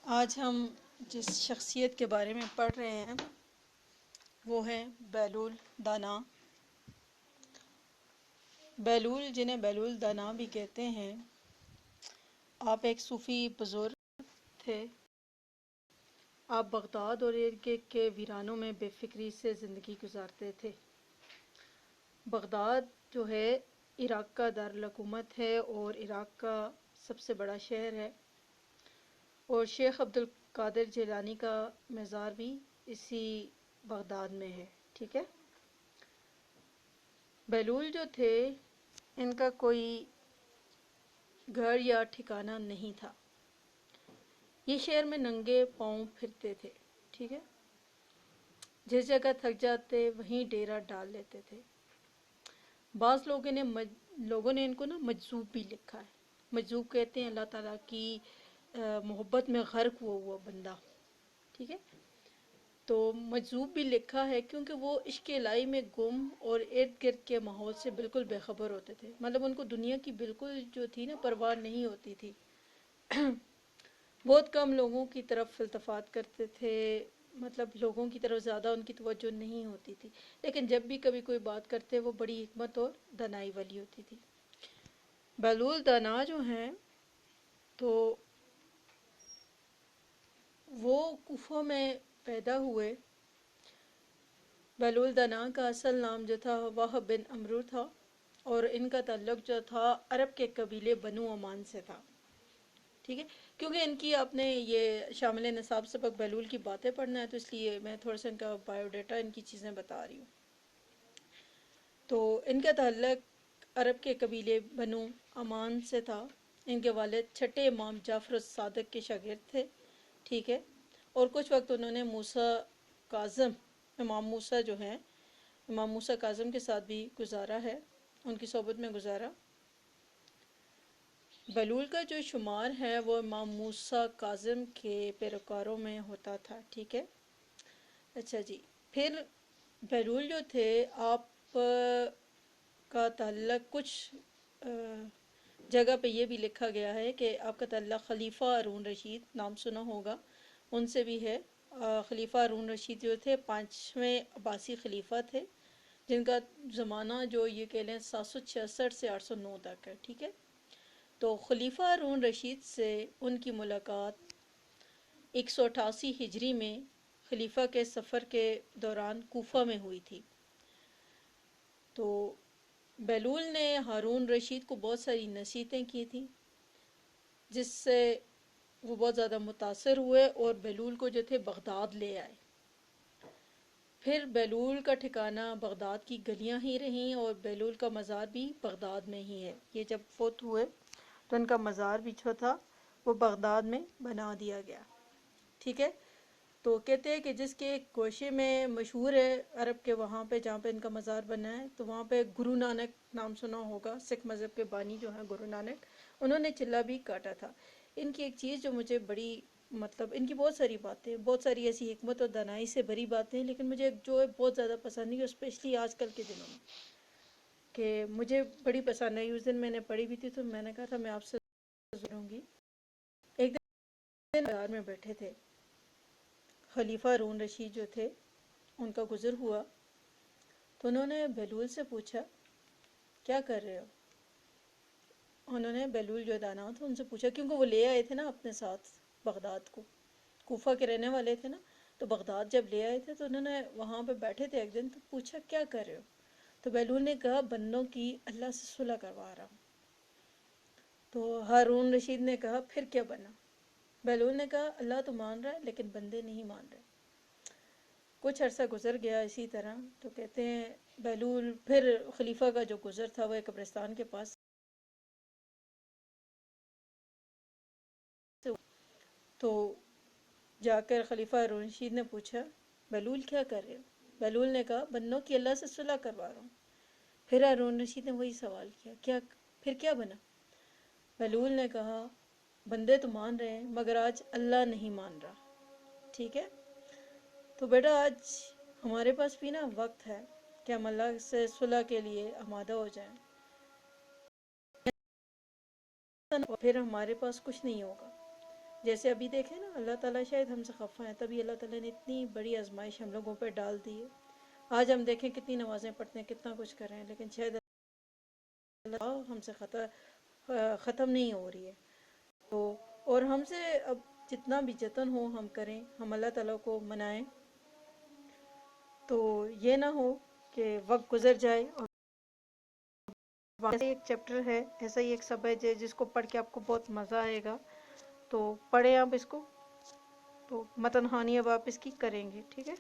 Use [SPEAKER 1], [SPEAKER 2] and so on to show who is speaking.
[SPEAKER 1] آج ہم جس شخصیت کے بارے میں پڑھ رہے ہیں وہ ہے بہلول دانا۔ بہلول، جنہیں بہلول دانا بھی کہتے ہیں، آپ ایک صوفی بزرگ تھے۔ آپ بغداد اور ارد گرد کے ویرانوں میں بے فکری سے زندگی گزارتے تھے۔ بغداد جو ہے عراق کا دارالحکومت ہے اور عراق کا سب سے بڑا شہر ہے، اور شیخ عبد القادر جیلانی کا مزار بھی اسی بغداد میں ہے۔ ٹھیک ہے، بہلول جو تھے ان کا کوئی گھر یا ٹھکانہ نہیں تھا، یہ شہر میں ننگے پاؤں پھرتے تھے۔ ٹھیک ہے، جس جگہ تھک جاتے وہیں ڈیرا ڈال لیتے تھے۔ بعض لوگوں نے ان کو مجذوب بھی لکھا ہے۔ مجذوب کہتے ہیں اللہ تعالیٰ کی محبت میں غرق ہوا بندہ۔ ٹھیک ہے، تو مجذوب بھی لکھا ہے کیونکہ وہ عشق الہی میں گم اور ارد گرد کے ماحول سے بالکل بے خبر ہوتے تھے۔ مطلب ان کو دنیا کی بالکل جو تھی پرواہ نہیں ہوتی تھی۔ بہت کم لوگوں کی طرف التفات کرتے تھے، مطلب لوگوں کی طرف زیادہ ان کی توجہ نہیں ہوتی تھی، لیکن جب بھی کبھی کوئی بات کرتے وہ بڑی حکمت اور دانائی والی ہوتی تھی۔ بہلول دانا جو ہیں تو وہ کوفہ میں پیدا ہوئے۔ بہلول دانا کا اصل نام جو تھا وہب بن عمرو تھا، اور ان کا تعلق جو تھا عرب کے قبیلے بنو امان سے تھا۔ ٹھیک ہے، کیونکہ ان کی آپ نے یہ شامل نصاب سبق بہلول کی باتیں پڑھنا ہے، تو اس لیے میں تھوڑا سا ان کا بایو ڈیٹا ان کی چیزیں بتا رہی ہوں۔ تو ان کا تعلق عرب کے قبیلے بنو امان سے تھا۔ ان کے والد چھٹے امام جعفر الصادق کے شاگرد تھے۔ ٹھیک ہے، اور کچھ وقت انہوں نے امام موسیٰ جو ہیں امام موسیٰ کاظم کے ساتھ بھی گزارا ہے، ان کی صحبت میں گزارا۔ بہلول کا جو شمار ہے وہ امام موسیٰ کاظم کے پیروکاروں میں ہوتا تھا۔ ٹھیک ہے، اچھا جی، پھر بہلول جو تھے آپ کا تعلق کچھ جگہ پہ یہ بھی لکھا گیا ہے کہ آپ کا تعلق خلیفہ ہارون رشید، نام سنا ہوگا، ان سے بھی ہے۔ خلیفہ ہارون رشید جو تھے 5ویں عباسی خلیفہ تھے، جن کا زمانہ جو یہ کہہ لیں 766 سے 809 تک ہے۔ ٹھیک ہے، تو خلیفہ ہارون رشید سے ان کی ملاقات 188 ہجری میں خلیفہ کے سفر کے دوران کوفہ میں ہوئی تھی۔ تو بہلول نے ہارون رشید کو بہت ساری نصیحتیں کی تھیں، جس سے وہ بہت زیادہ متاثر ہوئے اور بہلول کو جو تھے بغداد لے آئے۔ پھر بہلول کا ٹھکانہ بغداد کی گلیاں ہی رہیں، اور بہلول کا مزار بھی بغداد میں ہی ہے۔ یہ جب فوت ہوئے تو ان کا مزار بھی جو تھا وہ بغداد میں بنا دیا گیا۔ ٹھیک ہے، تو کہتے ہیں کہ جس کے گوشے میں مشہور ہے عرب کے، وہاں پہ جہاں پہ ان کا مزار بنا ہے، تو وہاں پہ گرو نانک، نام سنا ہوگا، سکھ مذہب کے بانی جو ہیں گرو نانک، انہوں نے چلہ بھی کاٹا تھا۔ ان کی ایک چیز جو مجھے بڑی، مطلب ان کی بہت ساری باتیں، بہت ساری ایسی حکمت اور دانائی سے بھری باتیں، لیکن مجھے جو ہے بہت زیادہ پسند نہیں، اسپیشلی آج کل کے دنوں میں، کہ مجھے بڑی پسند ہے۔ اس دن میں نے پڑھی بھی تھی تو میں نے کہا تھا میں آپ سے ضرور گی۔ ایک دن بازار میں بیٹھے تھے، خلیفہ ہارون رشید جو تھے ان کا گزر ہوا، تو انہوں نے بہلول سے پوچھا کیا کر رہے ہو؟ انہوں نے بہلول جو دانا تھا ان سے پوچھا، کیونکہ وہ لے آئے تھے نا اپنے ساتھ بغداد کو، کوفہ کے رہنے والے تھے نا، تو بغداد جب لے آئے تھے تو انہوں نے وہاں پہ بیٹھے تھے ایک دن، تو پوچھا کیا کر رہے ہو؟ تو بہلول نے کہا بندوں کی اللہ سے صلح کروا رہا ہوں۔ تو ہارون رشید نے کہا پھر کیا بنا؟ بہلول نے کہا اللہ تو مان رہا ہے لیکن بندے نہیں مان رہے۔ کچھ عرصہ گزر گیا اسی طرح، تو کہتے ہیں بہلول پھر خلیفہ کا جو گزر تھا وہ ایک قبرستان کے پاس، تو جا کر خلیفہ ہارون رشید نے پوچھا بہلول کیا کر رہے ہو؟ بہلول نے کہا بندوں کی اللہ سے صلح کروا رہا ہوں۔ پھر ہارون رشید نے وہی سوال کیا پھر کیا بنا؟ بہلول نے کہا بندے تو مان رہے ہیں مگر آج اللہ نہیں مان رہا۔ ٹھیک ہے، تو بیٹا آج ہمارے پاس بھی وقت ہے کہ ہم اللہ سے صلح کے لیے آمادہ ہو جائیں، پھر ہمارے پاس کچھ نہیں ہوگا۔ جیسے ابھی دیکھیں نا، اللہ تعالیٰ شاید ہم سے خفا ہے، تبھی اللہ تعالیٰ نے اتنی بڑی آزمائش ہم لوگوں پہ ڈال دی ہے۔ آج ہم دیکھیں کتنی نمازیں پڑھتے ہیں، کتنا کچھ کر رہے ہیں، لیکن شاید اللہ ہم سے ختم نہیں ہو رہی ہے۔ تو اور ہم سے اب جتنا بھی جتن ہو ہم کریں، ہم اللہ تعالیٰ کو منائیں، تو یہ نہ ہو کہ وقت گزر جائے اور ایسا ہی ایک چیپٹر ہے، ایسا ہی ایک سب ہے جس کو پڑھ کے آپ کو بہت مزہ آئے گا، تو پڑھیں آپ اس کو، تو متن ہانی اب آپ اس کی کریں گے، ٹھیک ہے۔